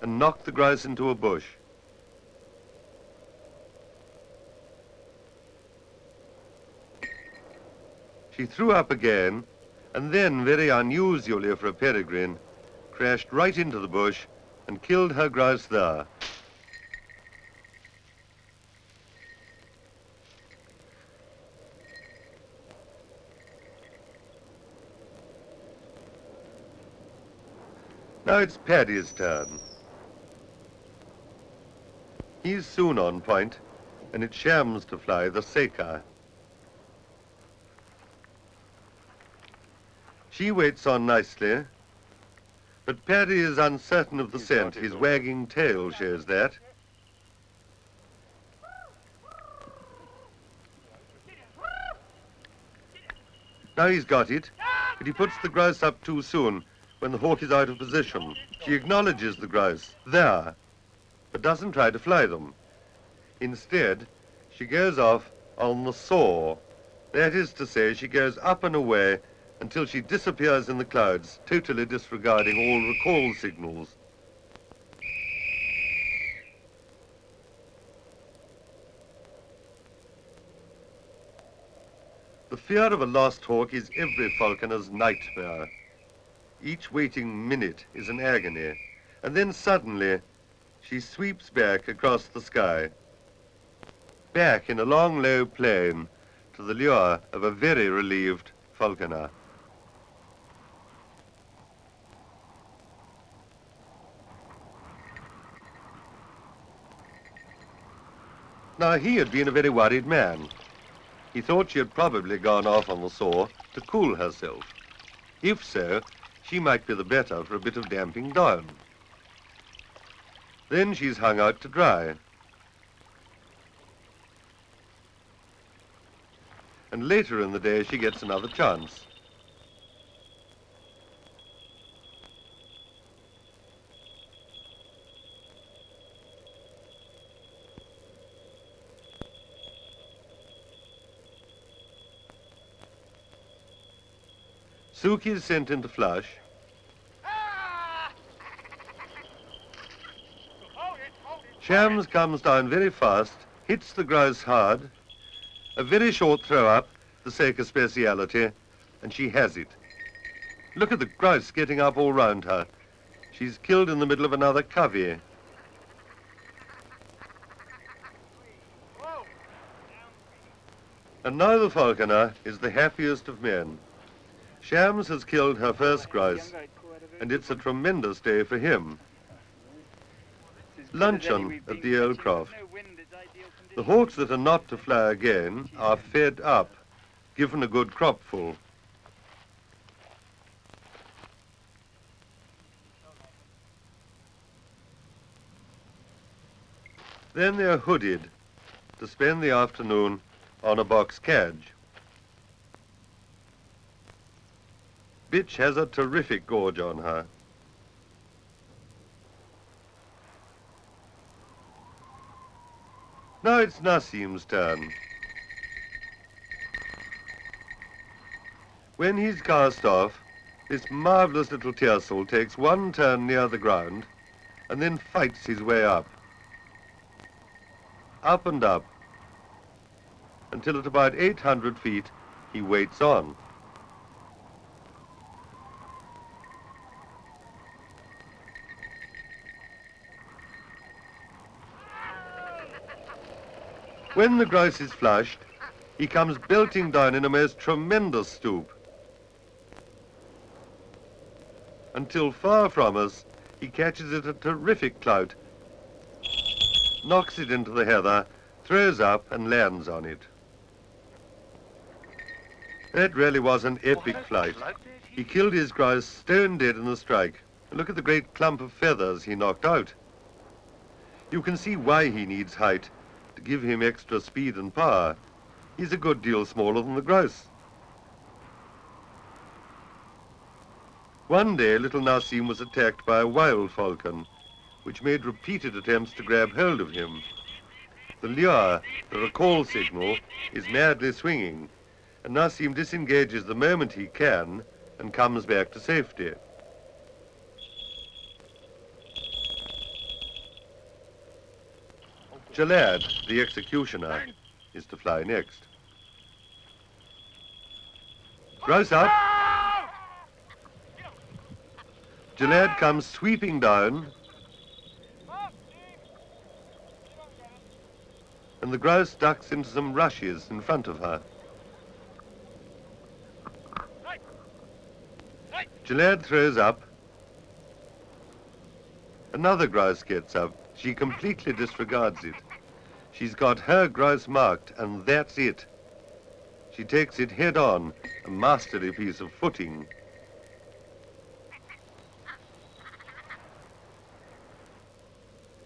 and knocked the grouse into a bush. She threw up again, and then, very unusually for a peregrine, crashed right into the bush and killed her grouse there. Now it's Paddy's turn. He's soon on point, and it shams to fly the Seca. She waits on nicely, but Paddy is uncertain of the scent. His wagging tail shows that. Now he's got it, but he puts the grouse up too soon when the hawk is out of position. She acknowledges the grouse there, but doesn't try to fly them. Instead, she goes off on the soar. That is to say, she goes up and away until she disappears in the clouds, totally disregarding all recall signals. The fear of a lost hawk is every falconer's nightmare. Each waiting minute is an agony, and then suddenly she sweeps back across the sky, back in a long, low plane to the lure of a very relieved falconer. Now, he had been a very worried man. He thought she had probably gone off on the soar to cool herself. If so, she might be the better for a bit of damping down. Then she's hung out to dry. And later in the day, she gets another chance. Suki is sent into flush. Shams comes down very fast, hits the grouse hard. A very short throw up, the Seca speciality, and she has it. Look at the grouse getting up all round her. She's killed in the middle of another covey. And now the falconer is the happiest of men. Shams has killed her first grouse, and it's a tremendous day for him. Luncheon at the Old Croft. The hawks that are not to fly again are fed up, given a good cropful. Then they're hooded to spend the afternoon on a box cadge. Bitch has a terrific gorge on her. Now it's Nassim's turn. When he's cast off, this marvelous little tiercel takes one turn near the ground and then fights his way up. Up and up, until at about 800 feet, he waits on. When the grouse is flushed, he comes belting down in a most tremendous stoop. Until far from us, he catches it a terrific clout, knocks it into the heather, throws up and lands on it. That really was an epic flight. He killed his grouse stone dead in the strike. Look at the great clump of feathers he knocked out. You can see why he needs height, to give him extra speed and power. He's a good deal smaller than the grouse. One day, little Nassim was attacked by a wild falcon, which made repeated attempts to grab hold of him. The lure, the recall signal, is madly swinging, and Nassim disengages the moment he can and comes back to safety. Gillard, the executioner, is to fly next. Grouse up. Gillard comes sweeping down, and the grouse ducks into some rushes in front of her. Gillard throws up. Another grouse gets up. She completely disregards it. She's got her grouse marked, and that's it. She takes it head on, a masterly piece of footing.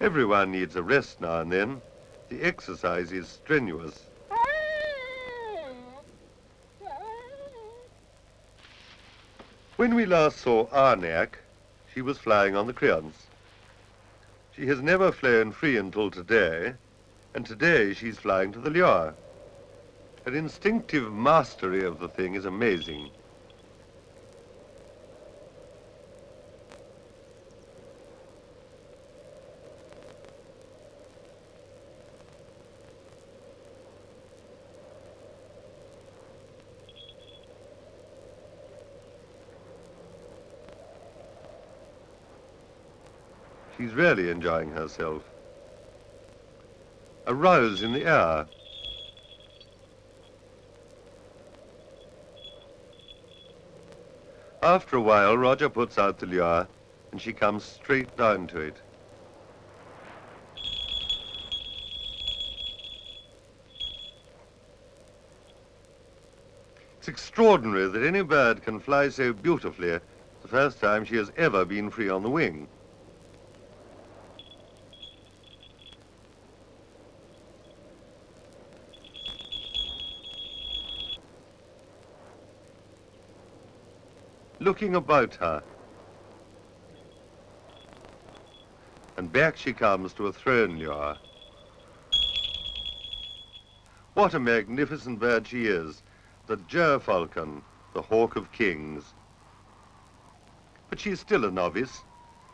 Everyone needs a rest now and then. The exercise is strenuous. When we last saw Arnak, she was flying on the Creons. She has never flown free until today, and today she's flying to the lure. Her instinctive mastery of the thing is amazing. She's really enjoying herself. A rose in the air. After a while, Roger puts out the lure, and she comes straight down to it. It's extraordinary that any bird can fly so beautifully the first time she has ever been free on the wing. Looking about her. And back she comes to a throne lure. What a magnificent bird she is, the gerfalcon, the hawk of kings. But she's still a novice,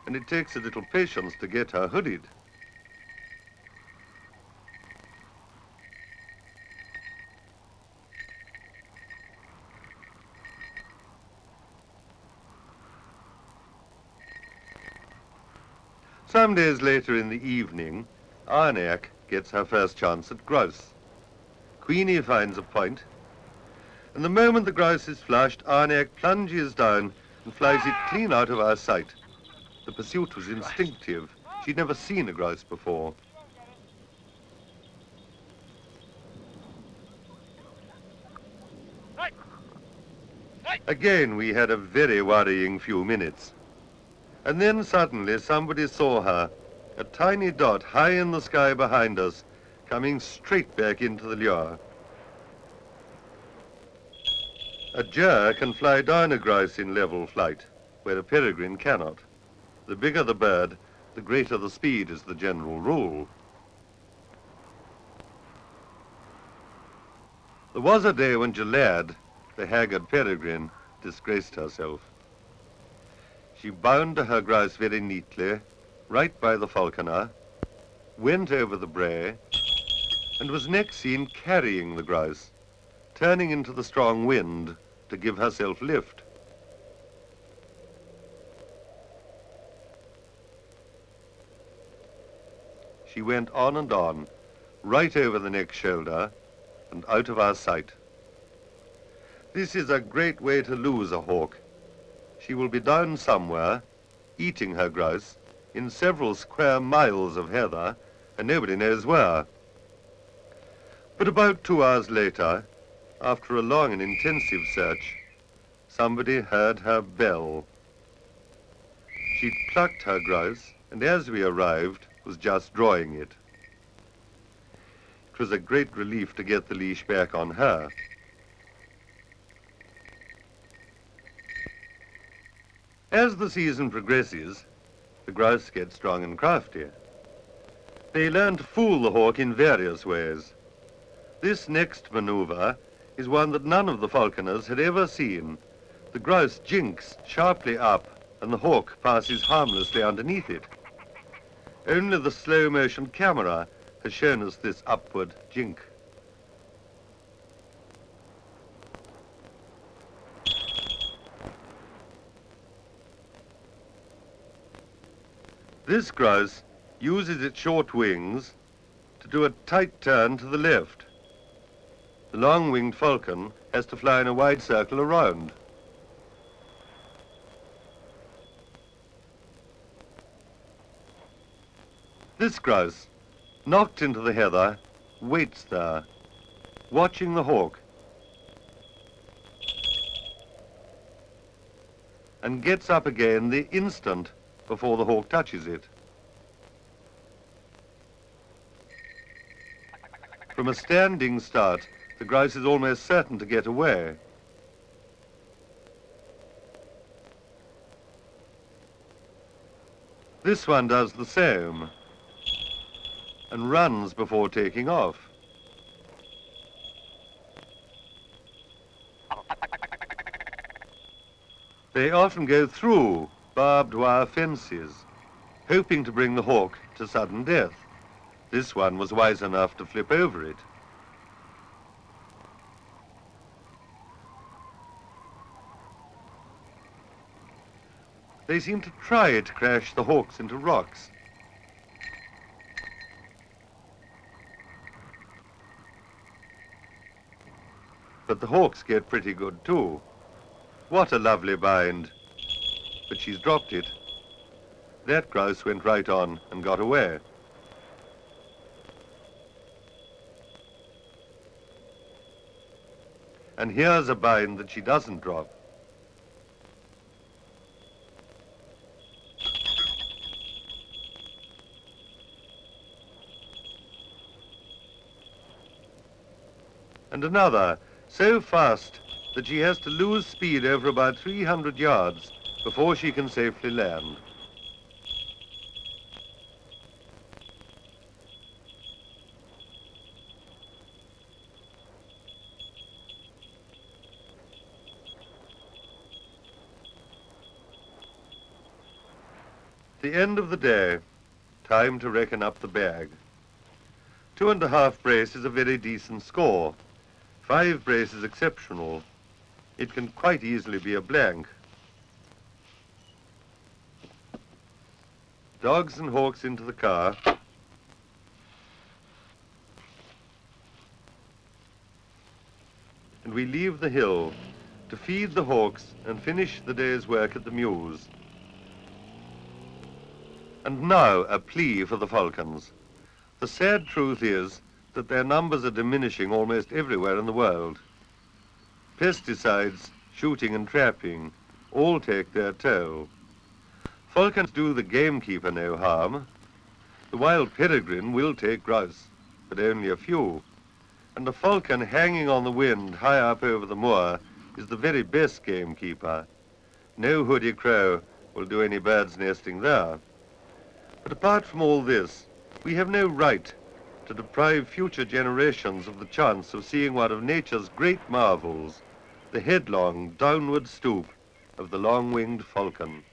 and it takes a little patience to get her hooded. Some days later in the evening, Arnak gets her first chance at grouse. Queenie finds a point, and the moment the grouse is flushed, Arnak plunges down and flies it clean out of our sight. The pursuit was instinctive. She'd never seen a grouse before. Again, we had a very worrying few minutes. And then suddenly somebody saw her, a tiny dot high in the sky behind us, coming straight back into the lure. A jay can fly down a grouse in level flight, where a peregrine cannot. The bigger the bird, the greater the speed is the general rule. There was a day when Gillard, the haggard peregrine, disgraced herself. She bound to her grouse very neatly, right by the falconer, went over the brae, and was next seen carrying the grouse, turning into the strong wind to give herself lift. She went on and on, right over the next shoulder and out of our sight. This is a great way to lose a hawk. She will be down somewhere, eating her grouse, in several square miles of heather, and nobody knows where. But about 2 hours later, after a long and intensive search, somebody heard her bell. She'd plucked her grouse, and as we arrived, was just drawing it. It was a great relief to get the leash back on her. As the season progresses, the grouse get strong and crafty. They learn to fool the hawk in various ways. This next maneuver is one that none of the falconers had ever seen. The grouse jinks sharply up, and the hawk passes harmlessly underneath it. Only the slow-motion camera has shown us this upward jink. This grouse uses its short wings to do a tight turn to the left. The long-winged falcon has to fly in a wide circle around. This grouse, knocked into the heather, waits there, watching the hawk, and gets up again the instant before the hawk touches it. From a standing start, the grouse is almost certain to get away. This one does the same and runs before taking off. They often go through barbed wire fences, hoping to bring the hawk to sudden death. This one was wise enough to flip over it. They seem to try to crash the hawks into rocks. But the hawks get pretty good too. What a lovely bind. But she's dropped it. That grouse went right on and got away. And here's a bind that she doesn't drop. And another, so fast that she has to lose speed over about 300 yards before she can safely land. The end of the day, time to reckon up the bag. 2.5 brace is a very decent score. 5 brace is exceptional. It can quite easily be a blank. Dogs and hawks into the car. And we leave the hill to feed the hawks and finish the day's work at the mews. And now a plea for the falcons. The sad truth is that their numbers are diminishing almost everywhere in the world. Pesticides, shooting and trapping, all take their toll. Falcons do the gamekeeper no harm. The wild peregrine will take grouse, but only a few. And the falcon hanging on the wind high up over the moor is the very best gamekeeper. No hoodie crow will do any bird's nesting there. But apart from all this, we have no right to deprive future generations of the chance of seeing one of nature's great marvels, the headlong downward stoop of the long-winged falcon.